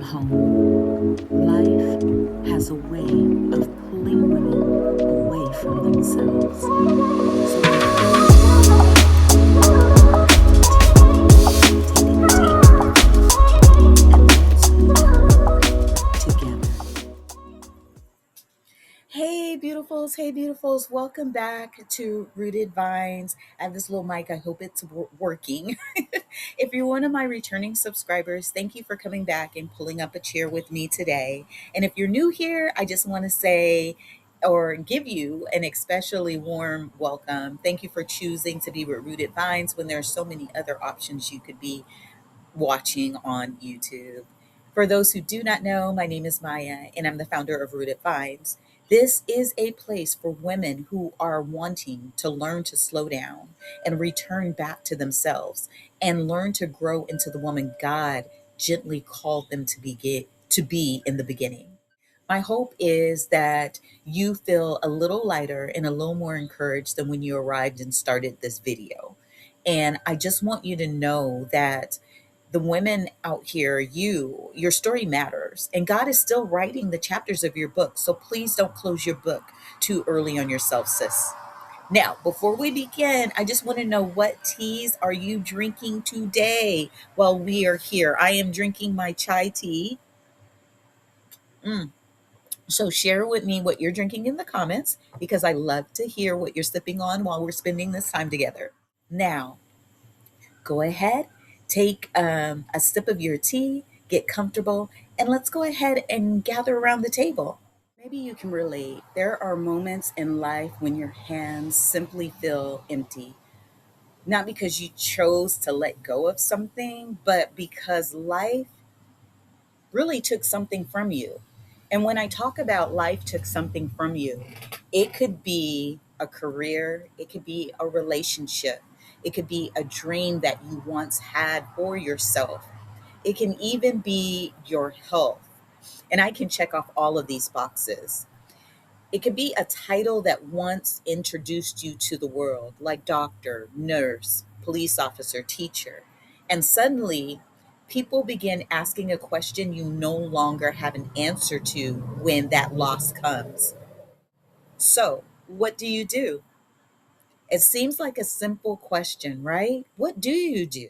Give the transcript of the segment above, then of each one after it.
home. Life has a way of pulling women away from themselves. So take a deep breath and let's become together. Hey, beautifuls, welcome back to Rooted Vines. I have this little mic, I hope it's working. If you're one of my returning subscribers, thank you for coming back and pulling up a chair with me today. And if you're new here, I just want to say or give you an especially warm welcome. Thank you for choosing to be with Rooted Vines when there are so many other options you could be watching on YouTube. For those who do not know, my name is Maya and I'm the founder of Rooted Vines. This is a place for women who are wanting to learn to slow down and return back to themselves and learn to grow into the woman God gently called them to be in the beginning. My hope is that you feel a little lighter and a little more encouraged than when you arrived and started this video. And I just want you to know that the women out here, your story matters. And God is still writing the chapters of your book. So please don't close your book too early on yourself, sis. Now, before we begin, I just want to know, what teas are you drinking today while we are here? I am drinking my chai tea. Mm. So share with me what you're drinking in the comments because I love to hear what you're sipping on while we're spending this time together. Now, go ahead, take a sip of your tea, get comfortable, and let's go ahead and gather around the table. Maybe you can relate. There are moments in life when your hands simply feel empty, not because you chose to let go of something, but because life really took something from you. And when I talk about life took something from you, it could be a career, it could be a relationship, it could be a dream that you once had for yourself. It can even be your health. And I can check off all of these boxes. It could be a title that once introduced you to the world, like doctor, nurse, police officer, teacher. And suddenly, people begin asking a question you no longer have an answer to when that loss comes. So, what do you do? It seems like a simple question, right? What do you do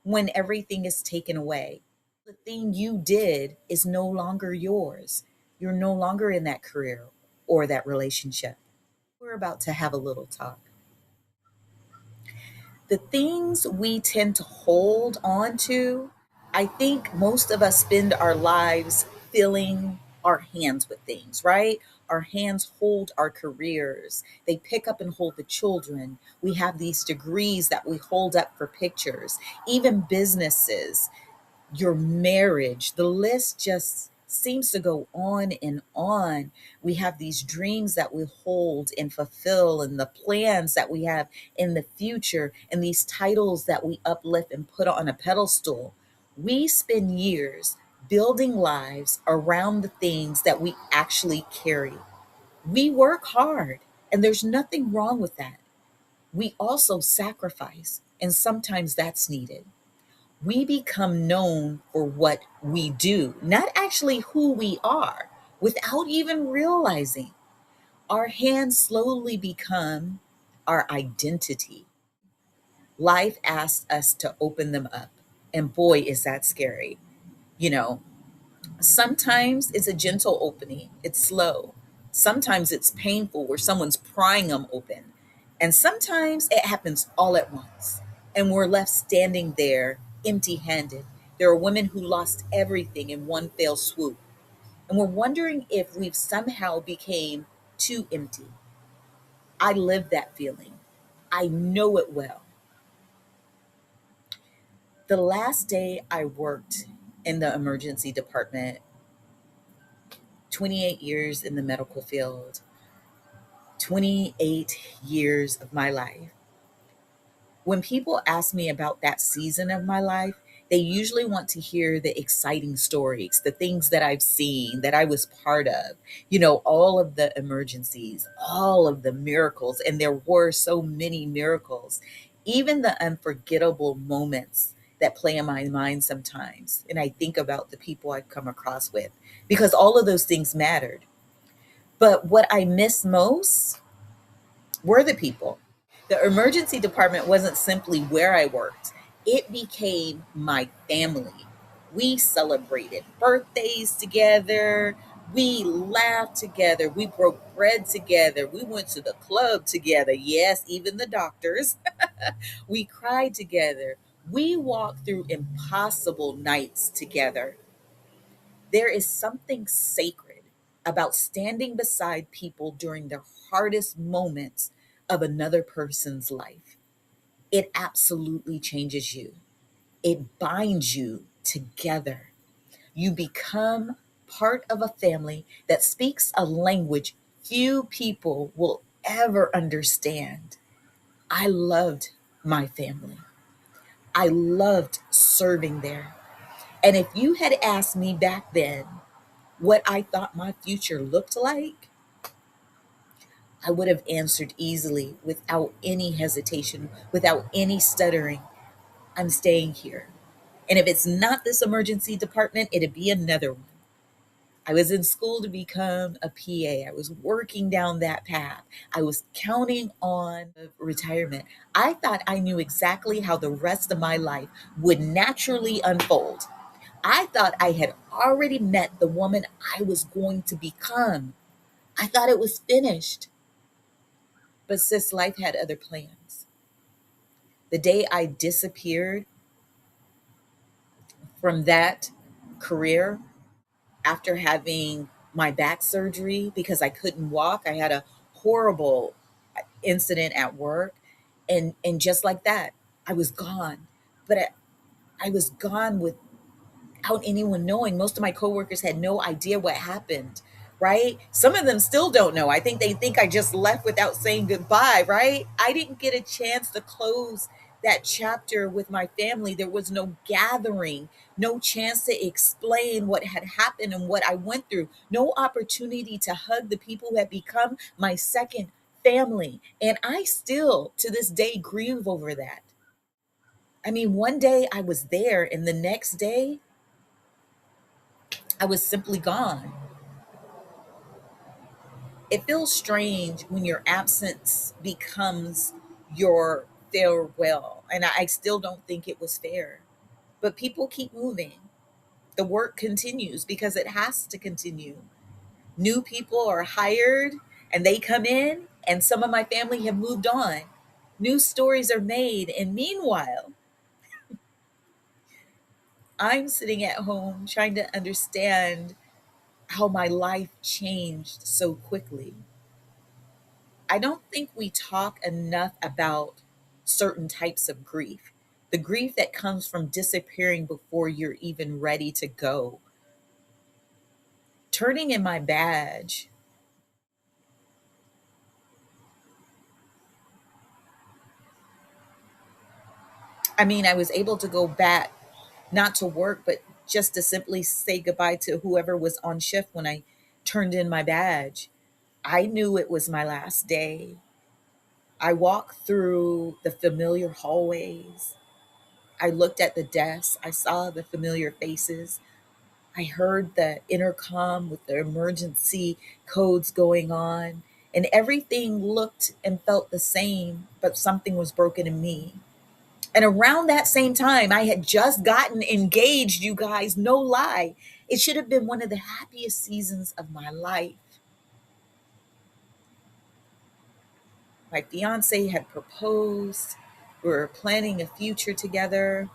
when everything is taken away? The thing you did is no longer yours. You're no longer in that career or that relationship. We're about to have a little talk. The things we tend to hold on to, I think most of us spend our lives filling our hands with things, right? Our hands hold our careers. They pick up and hold the children. We have these degrees that we hold up for pictures, even businesses, your marriage. The list just seems to go on and on. We have these dreams that we hold and fulfill, and the plans that we have in the future, and these titles that we uplift and put on a pedestal. We spend years building lives around the things that we actually carry. We work hard, and there's nothing wrong with that. We also sacrifice, and sometimes that's needed. We become known for what we do, not actually who we are, without even realizing. Our hands slowly become our identity. Life asks us to open them up. And boy, is that scary. You know, sometimes it's a gentle opening, it's slow. Sometimes it's painful where someone's prying them open. And sometimes it happens all at once. And we're left standing there empty handed. There are women who lost everything in one fell swoop. And we're wondering if we've somehow became too empty. I live that feeling. I know it well. The last day I worked in the emergency department, 28 years in the medical field, 28 years of my life. When people ask me about that season of my life, they usually want to hear the exciting stories, the things that I've seen, that I was part of, all of the emergencies, all of the miracles. And there were so many miracles, even the unforgettable moments that play in my mind sometimes. And I think about the people I've come across with because all of those things mattered. But what I miss most were the people. The emergency department wasn't simply where I worked, it became my family. We celebrated birthdays together. We laughed together. We broke bread together. We went to the club together. Yes, even the doctors. We cried together. We walked through impossible nights together. There is something sacred about standing beside people during the hardest moments of another person's life. It absolutely changes you, it binds you together. You become part of a family that speaks a language few people will ever understand. I loved my family. I loved serving there. And if you had asked me back then what I thought my future looked like, I would have answered easily without any hesitation, without any stuttering. I'm staying here. And if it's not this emergency department, it'd be another one. I was in school to become a PA. I was working down that path. I was counting on retirement. I thought I knew exactly how the rest of my life would naturally unfold. I thought I had already met the woman I was going to become. I thought it was finished. But sis, life had other plans. The day I disappeared from that career after having my back surgery because I couldn't walk, I had a horrible incident at work. And just like that, I was gone. But I was gone with without anyone knowing. Most of my coworkers had no idea what happened, right? Some of them still don't know. I think they think I just left without saying goodbye, right? I didn't get a chance to close that chapter with my family. There was no gathering, no chance to explain what had happened and what I went through, no opportunity to hug the people who had become my second family. And I still, to this day, grieve over that. I mean, one day I was there, and the next day I was simply gone. It feels strange when your absence becomes your farewell. And I still don't think it was fair. But people keep moving. The work continues because it has to continue. New people are hired and they come in, and some of my family have moved on. New stories are made. And meanwhile, I'm sitting at home trying to understand how my life changed so quickly. I don't think we talk enough about certain types of grief. The grief that comes from disappearing before you're even ready to go. Turning in my badge, I mean, I was able to go back, not to work, but just to simply say goodbye to whoever was on shift when I turned in my badge. I knew it was my last day. I walked through the familiar hallways. I looked at the desks. I saw the familiar faces. I heard the intercom with the emergency codes going on, and everything looked and felt the same, but something was broken in me. And around that same time, I had just gotten engaged, you guys, no lie. It should have been one of the happiest seasons of my life. My fiance had proposed. We were planning a future together,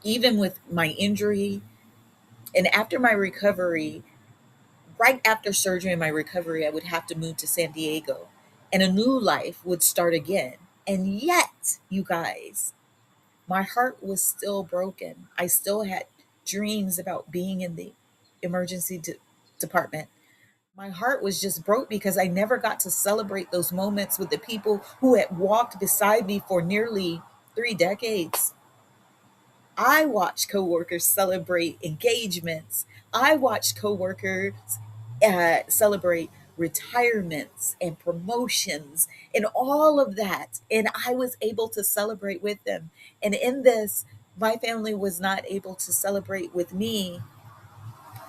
even with my injury. And after my recovery, right after surgery and my recovery, I would have to move to San Diego and a new life would start again. And yet, you guys, my heart was still broken. I still had dreams about being in the emergency department. My heart was just broke because I never got to celebrate those moments with the people who had walked beside me for nearly 3 decades. I watched coworkers celebrate engagements. I watched coworkers celebrate retirements and promotions and all of that. And I was able to celebrate with them. And in this, My family was not able to celebrate with me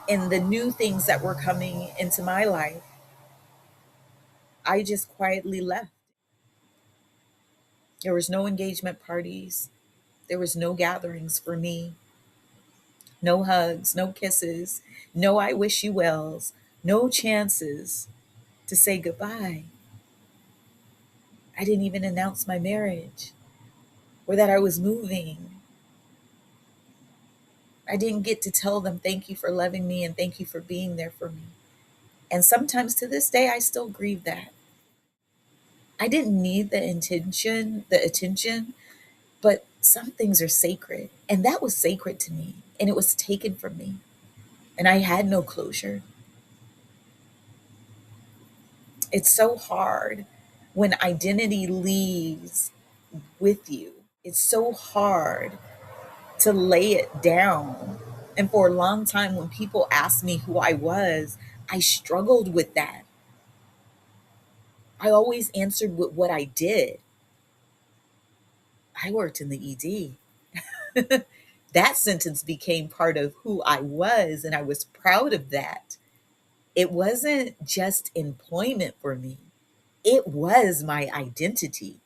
in the new things that were coming into my life. I just quietly left. There was no engagement parties. There was no gatherings for me, no hugs, no kisses, no I wish you wells, no chances to say goodbye. I didn't even announce my marriage or that I was moving. I didn't get to tell them thank you for loving me and thank you for being there for me. And sometimes to this day, I still grieve that. I didn't need the attention, but some things are sacred. And that was sacred to me. And it was taken from me. And I had no closure. It's so hard when identity leaves with you. It's so hard to lay it down. And for a long time, when people asked me who I was, I struggled with that. I always answered with what I did. I worked in the ED. That sentence became part of who I was, and I was proud of that. It wasn't just employment for me, it was my identity.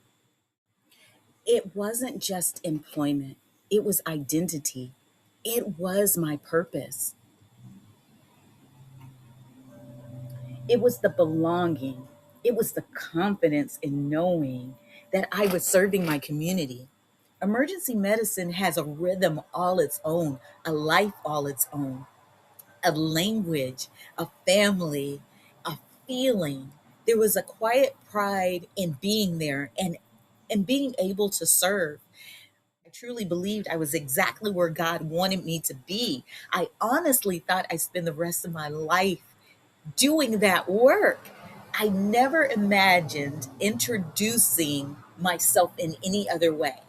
It wasn't just employment, it was identity. It was my purpose. It was the belonging. It was the confidence in knowing that I was serving my community. Emergency medicine has a rhythm all its own, a life all its own, a language, a family, a feeling. There was a quiet pride in being there and being able to serve. I truly believed I was exactly where God wanted me to be. I honestly thought I'd spend the rest of my life doing that work. I never imagined introducing myself in any other way.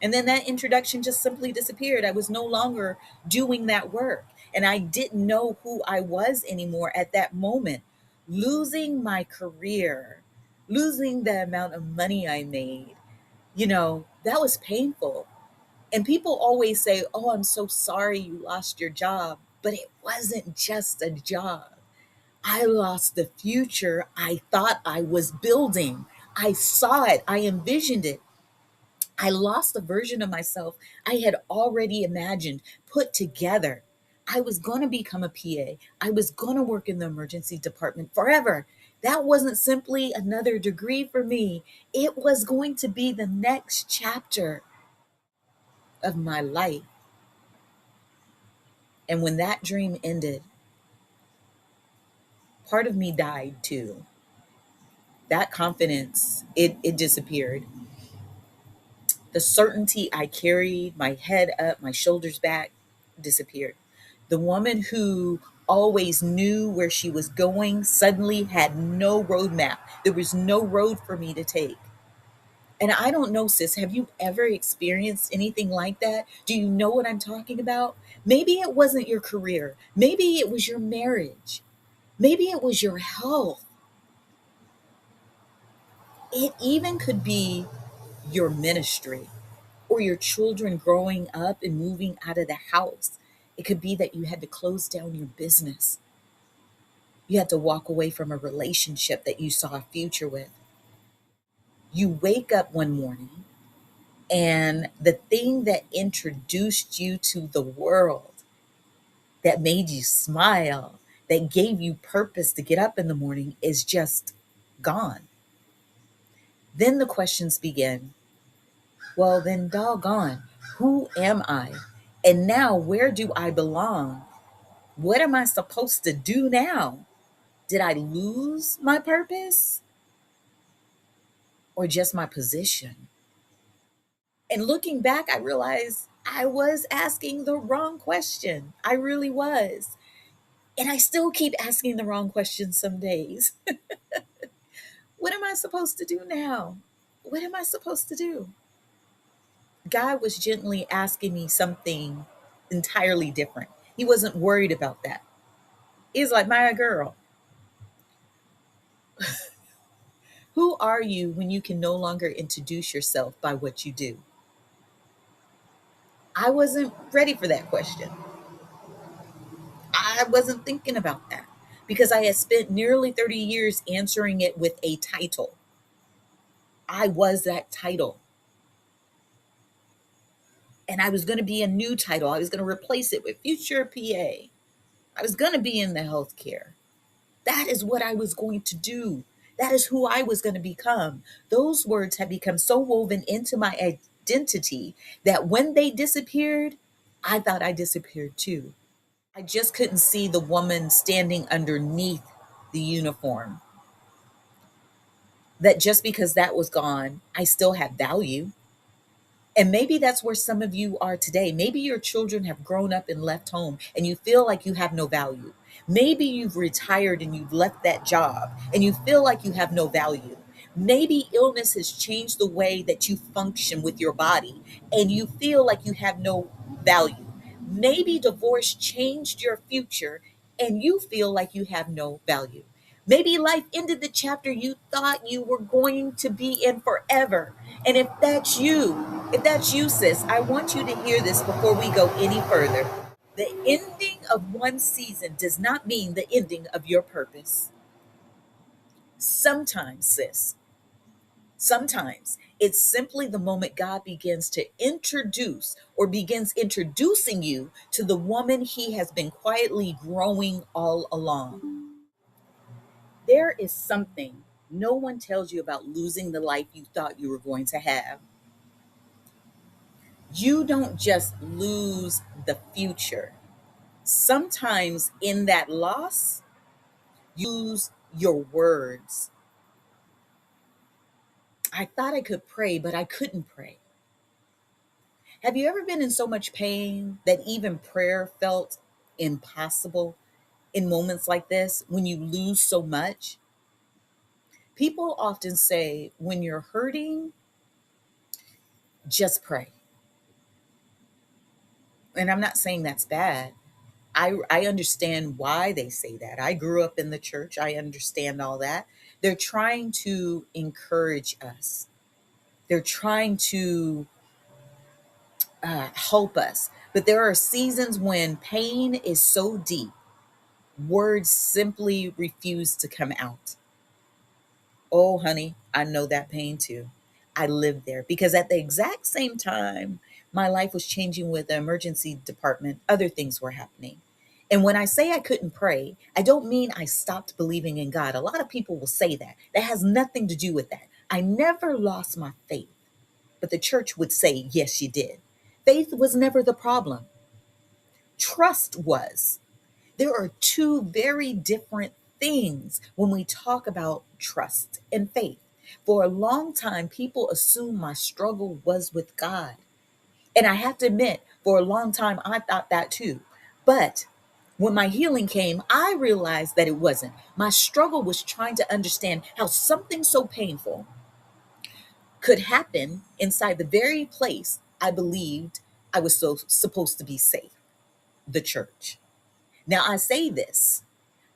And then that introduction just simply disappeared. I was no longer doing that work. And I didn't know who I was anymore at that moment. Losing my career, losing the amount of money I made, that was painful. And people always say, "Oh, I'm so sorry you lost your job." But it wasn't just a job. I lost the future I thought I was building. I saw it, I envisioned it. I lost a version of myself I had already imagined, put together. I was going to become a PA. I was going to work in the emergency department forever. That wasn't simply another degree for me, it was going to be the next chapter of my life. And when that dream ended, part of me died too. That confidence, it disappeared. The certainty I carried, my head up, my shoulders back, disappeared. The woman who always knew where she was going suddenly had no roadmap. There was no road for me to take. And I don't know, sis, have you ever experienced anything like that? Do you know what I'm talking about? Maybe it wasn't your career. Maybe it was your marriage. Maybe it was your health. It even could be your ministry or your children growing up and moving out of the house. It could be that you had to close down your business. You had to walk away from a relationship that you saw a future with. You wake up one morning and the thing that introduced you to the world, that made you smile, that gave you purpose to get up in the morning is just gone. Then the questions begin. Well, then, doggone, who am I? And now, where do I belong? What am I supposed to do now? Did I lose my purpose or just my position? And looking back, I realized I was asking the wrong question. I really was. And I still keep asking the wrong question some days. What am I supposed to do now? What am I supposed to do? God was gently asking me something entirely different. He wasn't worried about that. He's like, my girl, Who are you when you can no longer introduce yourself by what you do? I wasn't ready for that question. I wasn't thinking about that because I had spent nearly 30 years answering it with a title. I was that title. And I was going to be a new title. I was going to replace it with future PA. I was going to be in the healthcare. That is what I was going to do. That is who I was going to become. Those words had become so woven into my identity that when they disappeared, I thought I disappeared too. I just couldn't see the woman standing underneath the uniform. That just because that was gone, I still had value. And maybe that's where some of you are today. Maybe your children have grown up and left home and you feel like you have no value. Maybe you've retired and you've left that job and you feel like you have no value. Maybe illness has changed the way that you function with your body and you feel like you have no value. Maybe divorce changed your future and you feel like you have no value. Maybe life ended the chapter you thought you were going to be in forever. And if that's you, sis, I want you to hear this before we go any further. The ending of one season does not mean the ending of your purpose. Sometimes, sis, sometimes it's simply the moment God begins to introduce or begins introducing you to the woman he has been quietly growing all along. There is something no one tells you about losing the life you thought you were going to have. You don't just lose the future. Sometimes in that loss, you lose your words. I thought I could pray, but I couldn't pray. Have you ever been in so much pain that even prayer felt impossible in moments like this when you lose so much? People often say when you're hurting, just pray. And I'm not saying that's bad. I understand why they say that. I grew up in the church. I understand all that. They're trying to encourage us. They're trying to help us. But there are seasons when pain is so deep, words simply refuse to come out. Oh, honey, I know that pain too. I lived there because at the exact same time my life was changing with the emergency department, other things were happening. And when I say I couldn't pray, I don't mean I stopped believing in God. A lot of people will say that. That has nothing to do with that. I never lost my faith, but the church would say, yes, you did. Faith was never the problem. Trust was. There are two very different things when we talk about trust and faith. For a long time, people assumed my struggle was with God. And I have to admit, for a long time, I thought that too. But when my healing came, I realized that it wasn't. My struggle was trying to understand how something so painful could happen inside the very place I believed I was so supposed to be safe, the church. Now, I say this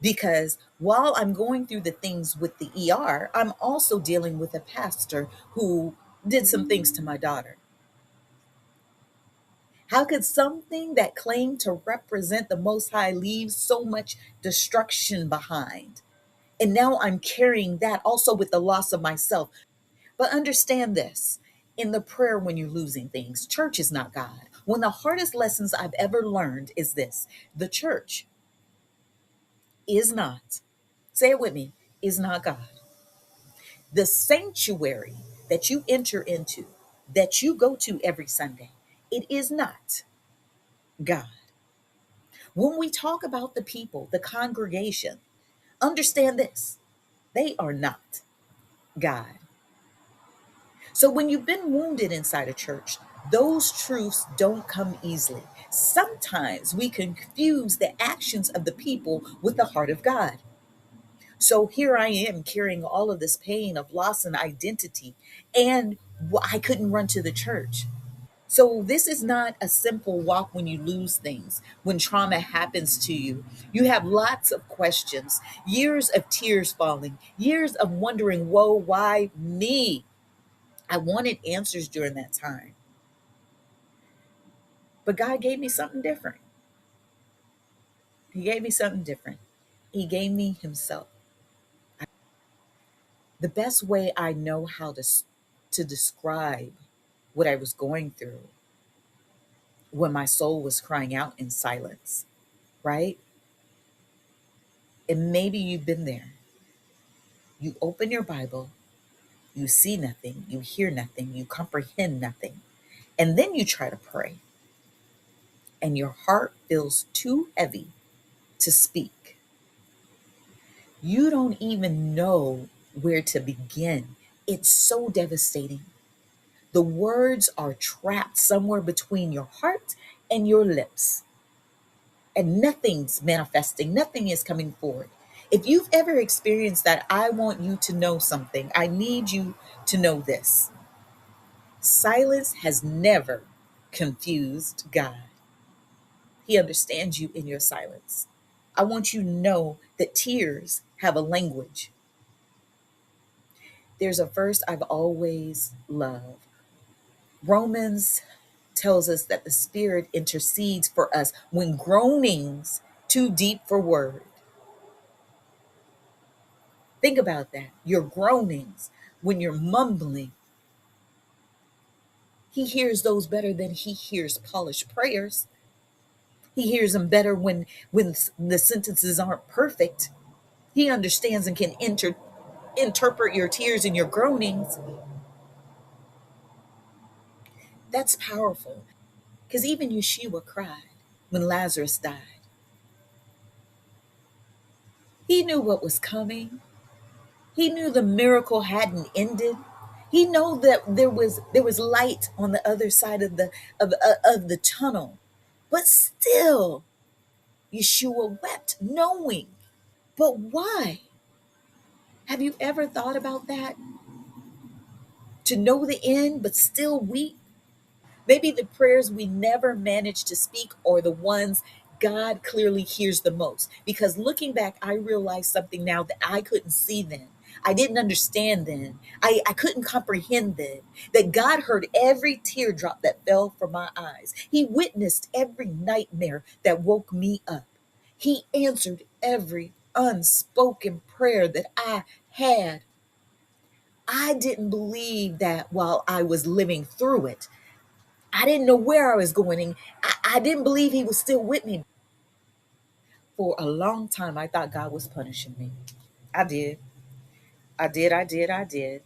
because while I'm going through the things with the ER, I'm also dealing with a pastor who did some things to my daughter. How could something that claimed to represent the Most High leave so much destruction behind? And now I'm carrying that also with the loss of myself. But understand this, in the prayer when you're losing things, church is not God. One of the hardest lessons I've ever learned is this: the church is not, say it with me, is not God. The sanctuary that you enter into, that you go to every Sunday, it is not God. When we talk about the people, the congregation, understand this: they are not God. So when you've been wounded inside a church, those truths don't come easily. Sometimes we confuse the actions of the people with the heart of God. So here I am carrying all of this pain of loss and identity, and I couldn't run to the church. So, this is not a simple walk when you lose things, when trauma happens to you. You have lots of questions, years of tears falling, years of wondering, whoa, why me? I wanted answers during that time, but God gave me something different. He gave me something different. He gave me Himself. The best way I know how to describe what I was going through when my soul was crying out in silence, right? And maybe you've been there. You open your Bible, you see nothing, you hear nothing, you comprehend nothing, and then you try to pray, and your heart feels too heavy to speak. You don't even know where to begin. It's so devastating. The words are trapped somewhere between your heart and your lips, and nothing's manifesting, nothing is coming forward. If you've ever experienced that, I want you to know something. I need you to know this. Silence has never confused God. He understands you in your silence. I want you to know that tears have a language. There's a verse I've always loved. Romans tells us that the Spirit intercedes for us when groanings too deep for word. Think about that. Your groanings, when you're mumbling, He hears those better than He hears polished prayers. He hears them better when the sentences aren't perfect. He understands and can interpret your tears and your groanings. That's powerful. Because even Yeshua cried when Lazarus died. He knew what was coming. He knew the miracle hadn't ended. He knew that there was light on the other side of the tunnel. But still, Yeshua wept, knowing. But why? Have you ever thought about that? To know the end, but still weep? Maybe the prayers we never manage to speak are the ones God clearly hears the most. Because looking back, I realized something now that I couldn't see then. I didn't understand then. I couldn't comprehend then. That God heard every teardrop that fell from my eyes. He witnessed every nightmare that woke me up. He answered every unspoken prayer that I had. I didn't believe that while I was living through it. I didn't know where I was going. And I didn't believe He was still with me. For a long time, I thought God was punishing me. I did. I did.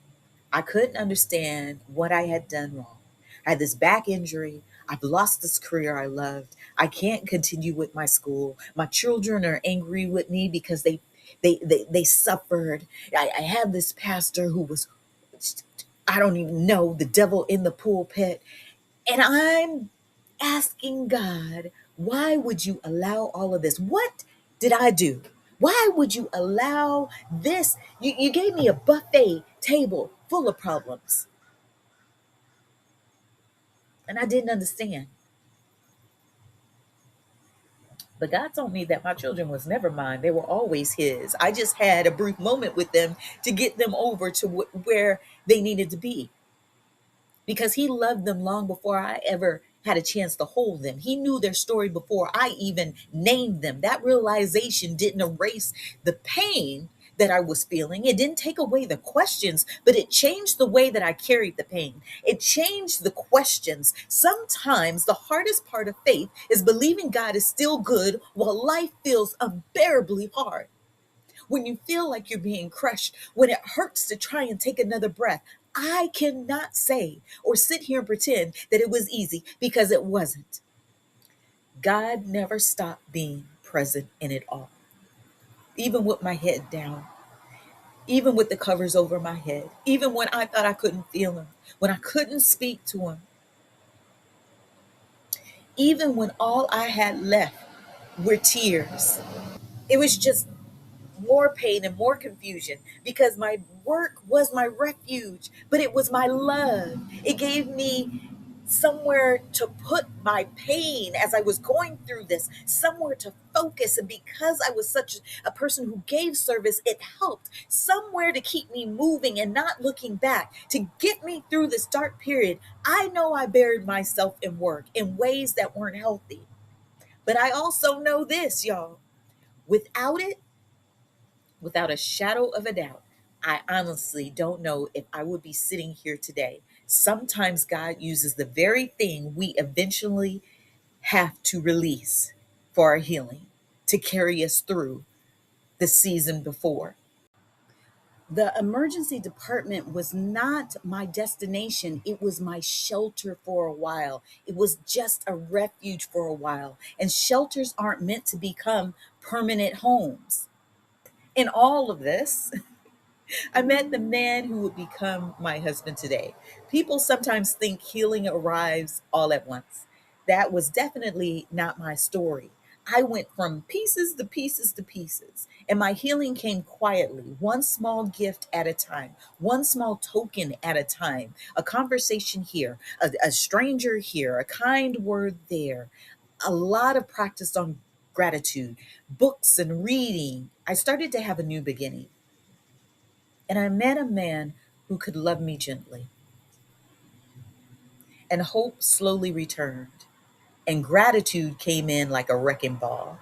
I couldn't understand what I had done wrong. I had this back injury. I've lost this career I loved. I can't continue with my school. My children are angry with me because they suffered. I had this pastor who was, I don't even know, the devil in the pulpit. And I'm asking God, why would you allow all of this? What did I do? Why would you allow this? You gave me a buffet table full of problems, and I didn't understand. But God told me that my children was never mine. They were always His. I just had a brief moment with them to get them over to where they needed to be, because He loved them long before I ever had a chance to hold them. He knew their story before I even named them. That realization didn't erase the pain that I was feeling. It didn't take away the questions, but it changed the way that I carried the pain. It changed the questions. Sometimes the hardest part of faith is believing God is still good while life feels unbearably hard. When you feel like you're being crushed, when it hurts to try and take another breath. I cannot say or sit here and pretend that it was easy, because it wasn't. God never stopped being present in it all. Even with my head down, even with the covers over my head, even when I thought I couldn't feel Him, when I couldn't speak to Him, even when all I had left were tears. It was just more pain and more confusion, because my work was my refuge, but it was my love. It gave me somewhere to put my pain as I was going through this, somewhere to focus. And because I was such a person who gave service, it helped. Somewhere to keep me moving and not looking back, to get me through this dark period. I know I buried myself in work in ways that weren't healthy. But I also know this, y'all. Without it, without a shadow of a doubt, I honestly don't know if I would be sitting here today. Sometimes God uses the very thing we eventually have to release for our healing to carry us through the season before. The emergency department was not my destination. It was my shelter for a while. It was just a refuge for a while. And shelters aren't meant to become permanent homes. In all of this, I met the man who would become my husband today. People sometimes think healing arrives all at once. That was definitely not my story. I went from pieces to pieces to pieces, and my healing came quietly, one small gift at a time, one small token at a time, a conversation here, a stranger here, a kind word there, a lot of practice on gratitude, books and reading. I started to have a new beginning. And I met a man who could love me gently, and hope slowly returned, and gratitude came in like a wrecking ball.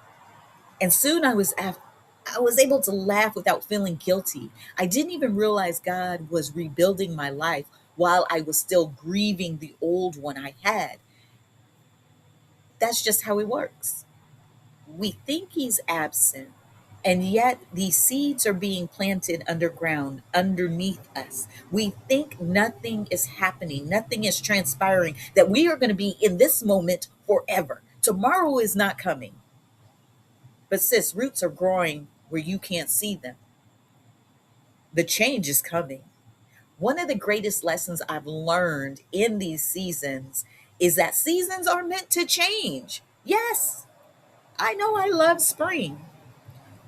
And soon I was able to laugh without feeling guilty. I didn't even realize God was rebuilding my life while I was still grieving the old one I had. That's just how it works. We think he's absent, and yet these seeds are being planted underground underneath us. We think nothing is happening, nothing is transpiring, that we are going to be in this moment forever. Tomorrow is not coming. But sis, roots are growing where you can't see them. The change is coming. One of the greatest lessons I've learned in these seasons is that seasons are meant to change. Yes, I know I love spring.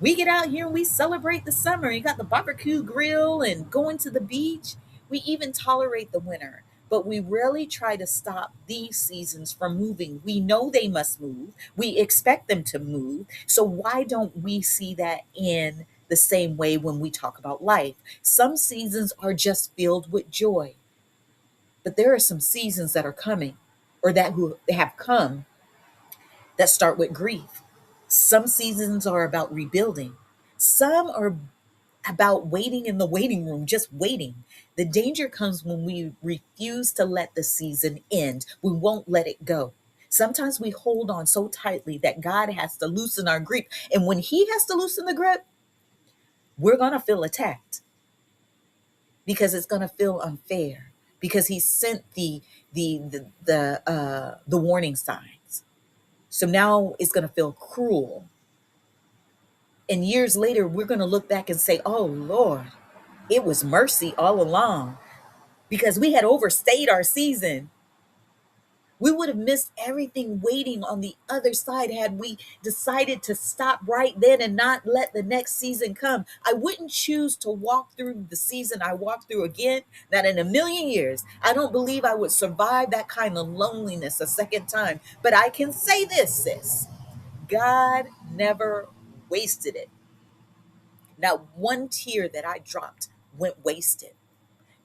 We get out here and we celebrate the summer. You got the barbecue grill and going to the beach. We even tolerate the winter, but we rarely try to stop these seasons from moving. We know they must move. We expect them to move. So why don't we see that in the same way when we talk about life? Some seasons are just filled with joy, but there are some seasons that are coming or that who have come that start with grief. Some seasons are about rebuilding. Some are about waiting in the waiting room, just waiting. The danger comes when we refuse to let the season end. We won't let it go. Sometimes we hold on so tightly that God has to loosen our grip. And when He has to loosen the grip, we're going to feel attacked because it's going to feel unfair because He sent the warning signs. So now it's going to feel cruel. And years later, we're going to look back and say, oh, Lord, it was mercy all along because we had overstayed our season. We would have missed everything waiting on the other side had we decided to stop right then and not let the next season come. I wouldn't choose to walk through the season I walked through again, not in a million years. I don't believe I would survive that kind of loneliness a second time. But I can say this, sis, God never wasted it. Not one tear that I dropped went wasted.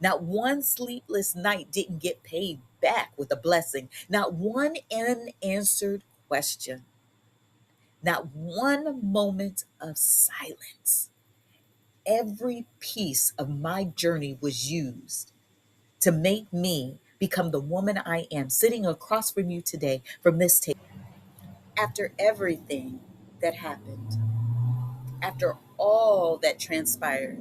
Not one sleepless night didn't get paid back with a blessing. Not one unanswered question. Not one moment of silence. Every piece of my journey was used to make me become the woman I am, sitting across from you today from this table. After everything that happened, after all that transpired,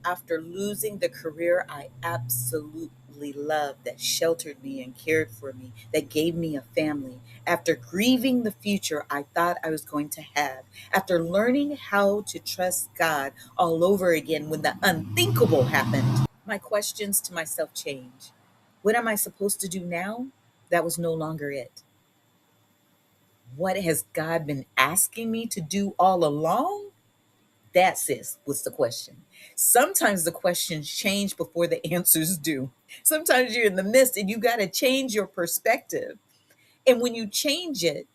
after losing the career I absolutely loved, that sheltered me and cared for me, that gave me a family, after grieving the future I thought I was going to have, after learning how to trust God all over again when the unthinkable happened, my questions to myself changed. What am I supposed to do now? That was no longer it. What has God been asking me to do all along? That, sis, was the question. Sometimes the questions change before the answers do. Sometimes you're in the midst and you got to change your perspective. And when you change it,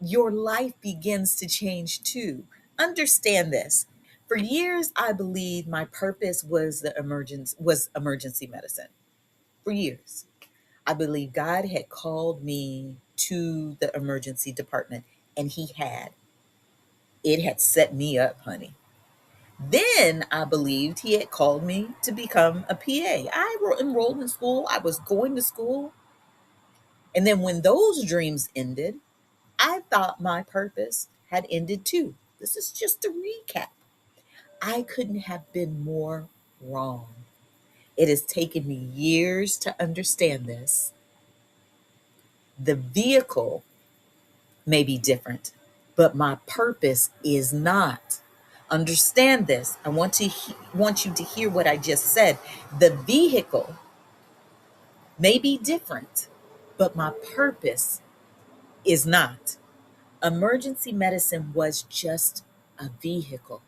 your life begins to change too. Understand this. For years, I believed my purpose was emergency medicine. For years, I believed God had called me to the emergency department, and He had. It had set me up, honey. Then I believed He had called me to become a PA. Enrolled in school. I was going to school. And then when those dreams ended, I thought my purpose had ended too. This is just a recap. I couldn't have been more wrong. It has taken me years to understand this. The vehicle may be different, but my purpose is not. Understand this. I want you to hear what I just said. The vehicle may be different, but my purpose is not. Emergency medicine was just a vehicle.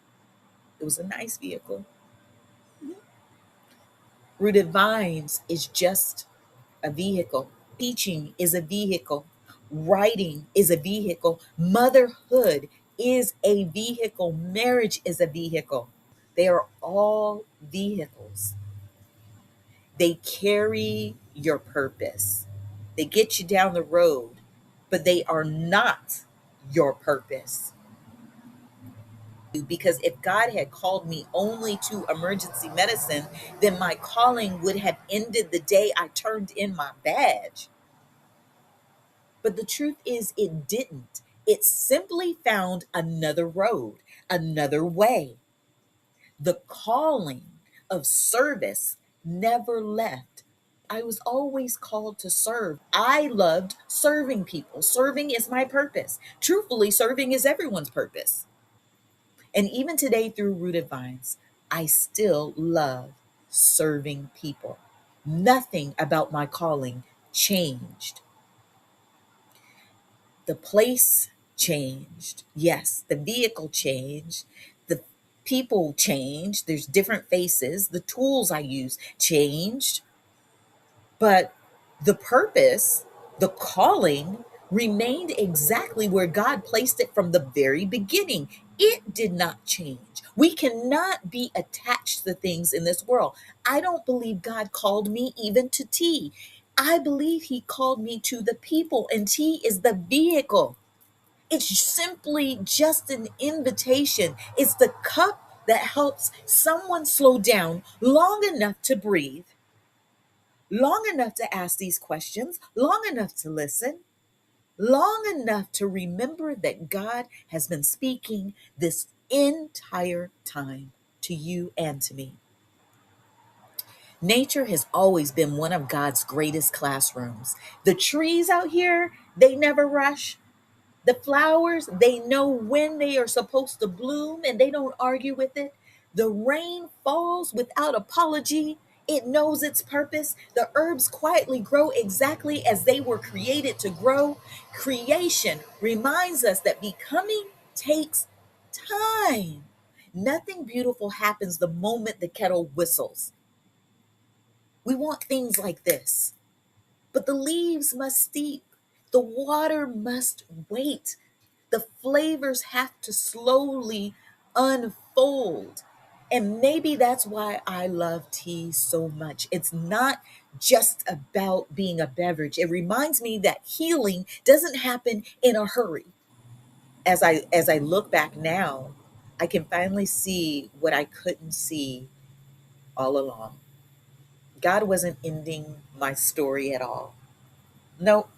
It was a nice vehicle. Rooted Vines is just a vehicle. Teaching is a vehicle. Writing is a vehicle. Motherhood is a vehicle. Marriage is a vehicle. They are all vehicles. They carry your purpose. They get you down the road, but they are not your purpose. Because if God had called me only to emergency medicine, then my calling would have ended the day I turned in my badge. But the truth is, it didn't. It simply found another road, another way. The calling of service never left. I was always called to serve. I loved serving people. Serving is my purpose. Truthfully, serving is everyone's purpose. And even today, through Rooted Vines, I still love serving people. Nothing about my calling changed. The place changed. Yes, the vehicle changed. The people changed. There's different faces. The tools I use changed. But the purpose, the calling, remained exactly where God placed it from the very beginning. It did not change. We cannot be attached to things in this world. I don't believe God called me even to tea. I believe He called me to the people, and tea is the vehicle. It's simply just an invitation. It's the cup that helps someone slow down long enough to breathe, long enough to ask these questions, long enough to listen, long enough to remember that God has been speaking this entire time to you and to me. Nature has always been one of God's greatest classrooms. The trees out here, they never rush. The flowers, they know when they are supposed to bloom and they don't argue with it. The rain falls without apology. It knows its purpose. The herbs quietly grow exactly as they were created to grow. Creation reminds us that becoming takes time. Nothing beautiful happens the moment the kettle whistles. We want things like this, but the leaves must steep. The water must wait. The flavors have to slowly unfold. And maybe that's why I love tea so much. It's not just about being a beverage. It reminds me that healing doesn't happen in a hurry. As I look back now, I can finally see what I couldn't see all along. God wasn't ending my story at all. No,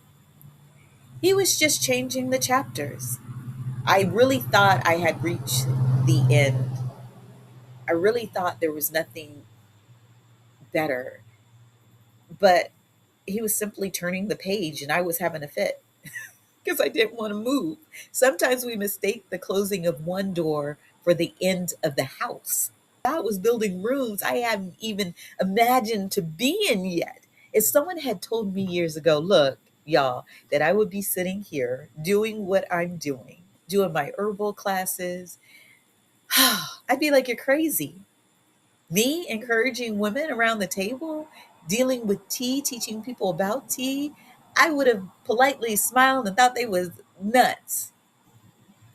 He was just changing the chapters. I really thought I had reached the end. I really thought there was nothing better. But He was simply turning the page and I was having a fit because I didn't want to move. Sometimes we mistake the closing of one door for the end of the house. God was building rooms I hadn't even imagined to be in yet. If someone had told me years ago, look, y'all, that I would be sitting here doing what I'm doing my herbal classes, I'd be like, you're crazy. Me encouraging women around the table, dealing with tea, teaching people about tea, I would have politely smiled and thought they was nuts.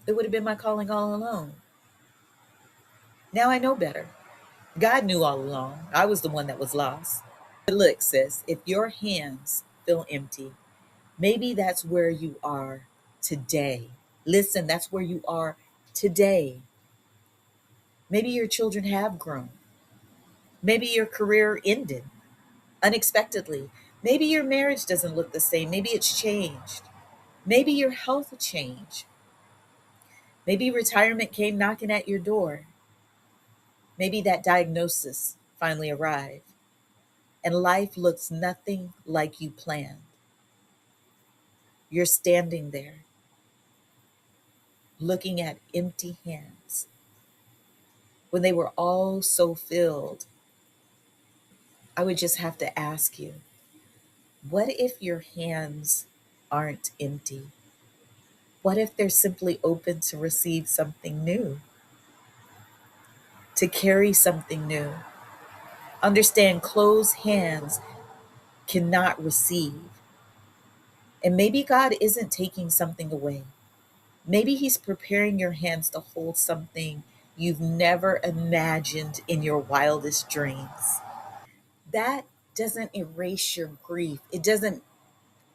It would have been my calling all along. Now I know better. God knew all along. I was the one that was lost. But look, sis, if your hands feel empty, maybe that's where you are today. Listen, that's where you are today. Maybe your children have grown. Maybe your career ended unexpectedly. Maybe your marriage doesn't look the same. Maybe it's changed. Maybe your health changed. Maybe retirement came knocking at your door. Maybe that diagnosis finally arrived and life looks nothing like you planned. You're standing there looking at empty hands when they were all so filled. I would just have to ask you, what if your hands aren't empty? What if they're simply open to receive something new, to carry something new? Understand, closed hands cannot receive. And maybe God isn't taking something away. Maybe He's preparing your hands to hold something you've never imagined in your wildest dreams. That doesn't erase your grief. It doesn't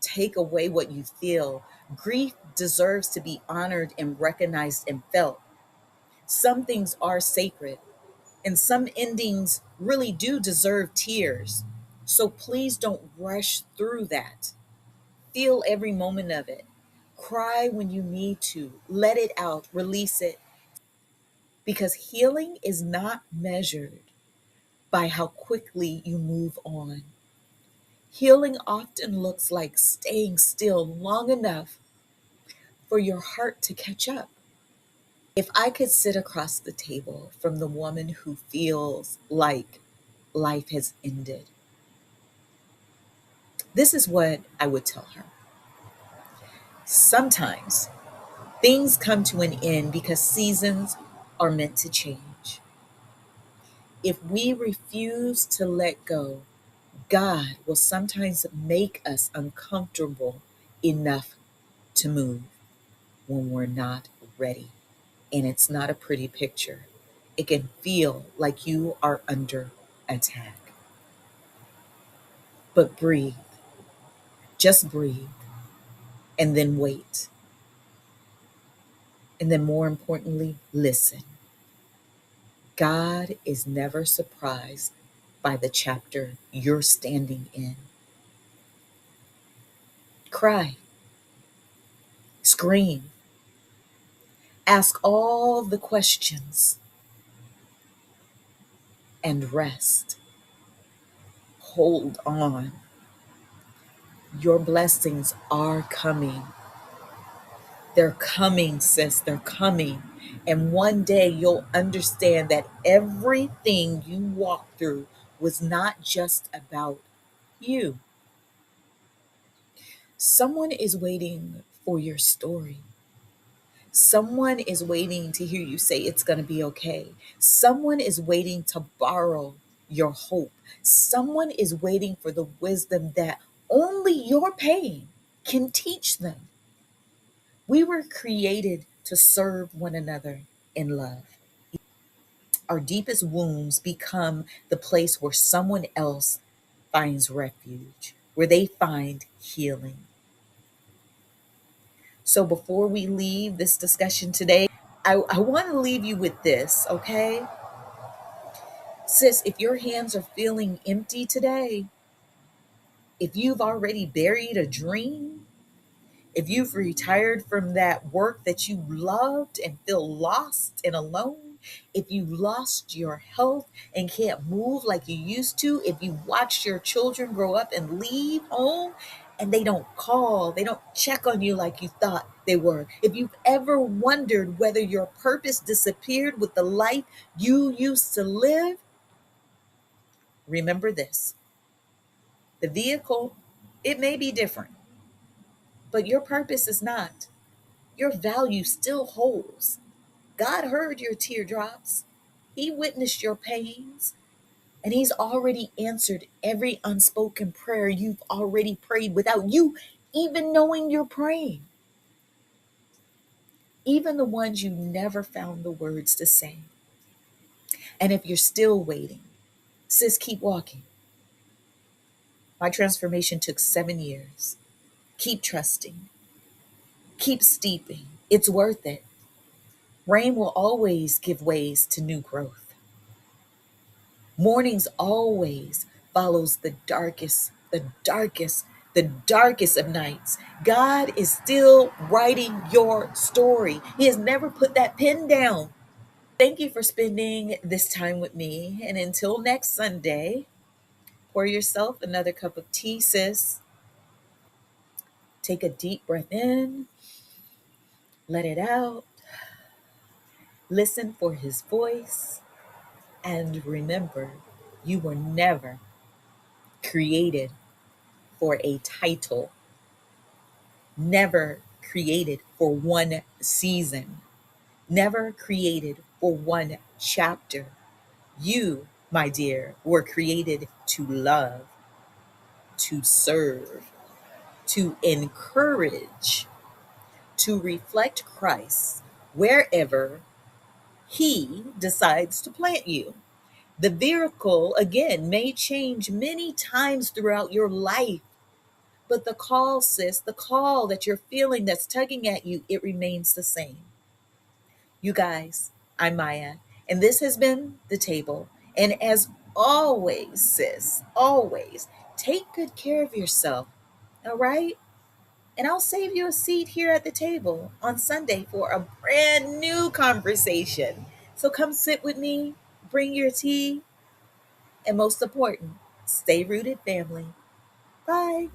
take away what you feel. Grief deserves to be honored and recognized and felt. Some things are sacred, and some endings really do deserve tears. So please don't rush through that. Feel every moment of it. Cry when you need to. Let it out, release it. Because healing is not measured by how quickly you move on. Healing often looks like staying still long enough for your heart to catch up. If I could sit across the table from the woman who feels like life has ended, this is what I would tell her. Sometimes things come to an end because seasons are meant to change. If we refuse to let go, God will sometimes make us uncomfortable enough to move when we're not ready. And it's not a pretty picture. It can feel like you are under attack. But breathe, just breathe, and then wait. And then, more importantly, listen. God is never surprised by the chapter you're standing in. Cry, scream, ask all the questions, and rest. Hold on. Your blessings are coming. They're coming, sis. They're coming. And one day you'll understand that everything you walked through was not just about you. Someone is waiting for your story. Someone is waiting to hear you say it's going to be okay. Someone is waiting to borrow your hope. Someone is waiting for the wisdom that only your pain can teach them. We were created to serve one another in love. Our deepest wounds become the place where someone else finds refuge, where they find healing. So before we leave this discussion today, I want to leave you with this, okay? Sis, if your hands are feeling empty today, if you've already buried a dream, if you've retired from that work that you loved and feel lost and alone, if you lost your health and can't move like you used to, if you watched your children grow up and leave home and they don't call, they don't check on you like you thought they were, if you've ever wondered whether your purpose disappeared with the life you used to live, remember this. The vehicle, it may be different, but your purpose is not. Your value still holds. God heard your teardrops, He witnessed your pains, and He's already answered every unspoken prayer you've already prayed without you even knowing you're praying. Even the ones you never found the words to say. And if you're still waiting, sis, keep walking. My transformation took 7 years. Keep trusting. Keep steeping. It's worth it. Rain will always give ways to new growth. Mornings always follows the darkest of nights. God is still writing your story. He has never put that pen down. Thank you for spending this time with me. And until next Sunday, pour yourself another cup of tea, sis. Take a deep breath in, let it out, listen for his voice, and remember, you were never created for a title, never created for one season, never created for one chapter. You, my dear, were created to love, to serve, to encourage, to reflect Christ wherever He decides to plant you. The vehicle, again, may change many times throughout your life, but the call, sis, the call that you're feeling that's tugging at you, it remains the same. You guys, I'm Maya, and this has been The Table. And as always, sis, always take good care of yourself, all right? And I'll save you a seat here at the table on Sunday for a brand new conversation. So come sit with me, bring your tea, and most important, stay rooted, family. Bye.